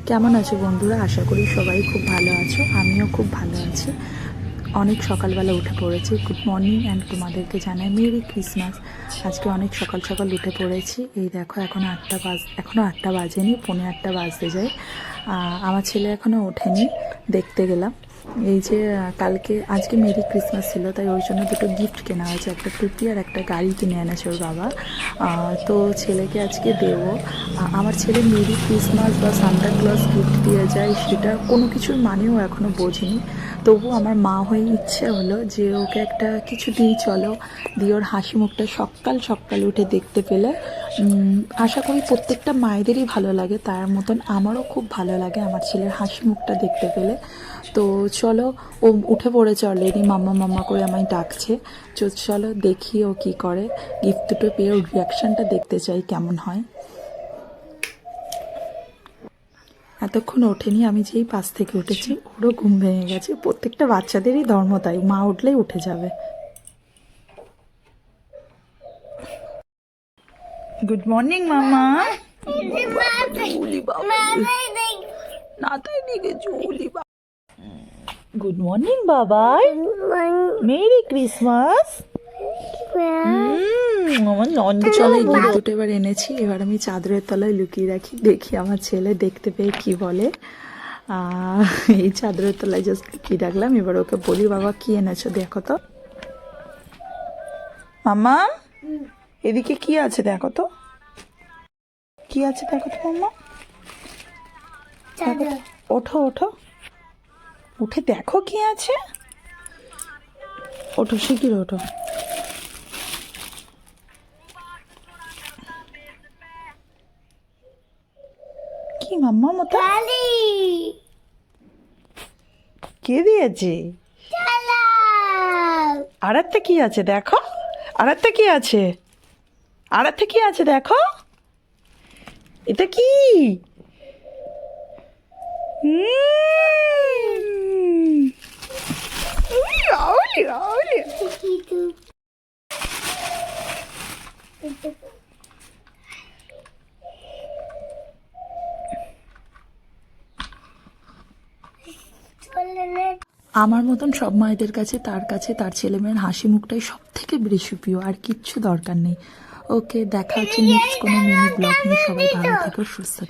কেমন আছো বন্ধুরা? আশা করি সবাই খুব ভালো আছো, আমিও খুব ভালো আছি। অনেক সকালবেলা উঠে পড়েছি। গুড মর্নিং অ্যান্ড তোমাদেরকে জানাই মেরি ক্রিসমাস। আজকে অনেক সকাল সকাল উঠে পড়েছি। এই দেখো এখনও আটটা বাজেনি, 7:45 বাজতে যায়। আমার ছেলে এখনও ওঠেনি, দেখতে গেলাম। এই যে আজকে মেরি ক্রিসমাস ছিল, তাই ওই জন্য দুটো গিফট কেনা হয়েছে, একটা টুপি আর একটা গাড়ি কিনে এনেছে ওর বাবা। তো ছেলেকে আজকে দেবো। আমার ছেলে মেরি ক্রিসমাস বা সান্টা ক্লজ গিফট দিয়ে যায়, সেটা কোনো কিছুর মানেও এখনও বোঝেনি। তবু আমার মা হয়ে ইচ্ছে হলো যে ওকে একটা কিছু দিই, চলো দিয়ে ওর হাসি মুখটা সকাল সকাল উঠে দেখতে পেলে আশা করি প্রত্যেকটা মায়েদেরই ভালো লাগে, তার মতন আমারও খুব ভালো লাগে আমার ছেলের হাসি মুখটা দেখতে পেলে। তো চলো, ও উঠে পড়েছে অলরেডি, মাম্মা মাম্মা করে আমায় ডাকছে। চলো দেখি ও কী করে। গিফট দুটো পেয়ে ওর রিয়াকশানটা দেখতে চাই কেমন হয়। এতক্ষণ ওঠেনি, আমি যেই পাশ থেকে উঠেছি ওরও ঘুম ভেঙে গেছে। প্রত্যেকটা বাচ্চাদেরই ধর্ম তাই, মা উঠলেই উঠে যাবে। গুড মর্নিং মামা। না তাই দিকে জুলি বাবা। গুড মর্নিং বাবা, মেরি ক্রিসমাস। আমার নন্দ চলে গিফট দুটো এবার এনেছি, এবার আমি চাদরের তলায় লুকিয়ে রাখি, দেখি আমার ছেলে দেখতে পেয়ে কি বলে। এই চাদরের তলায় জাস্ট লুকিয়ে রাখলাম। এবার ওকে বলি, বাবা কি এনেছো দেখো তো। মাম্মা এদিকে কি আছে দেখো তো, কি আছে দেখো তো মাম্মা। ওঠো ওঠো, উঠে দেখো কি আছে। ওঠো শিগগির ওঠো। কি মাম্মা মতো কে দিয়েছে? আর একটা কি আছে দেখো, আর একটা কি আছে, আর একটা কি আছে দেখো। এটা কি? আমার মতন সব মায়েদের কাছে তার ছেলে মেয়ের হাসি মুখটাই সব থেকে বেশি প্রিয়, আর কিচ্ছু দরকার নেই। ওকে, দেখা হচ্ছে নেক্সট কোনো মিনি ব্লগ নিয়ে। সবাই ভালো থেকো, সুস্থ থেকো।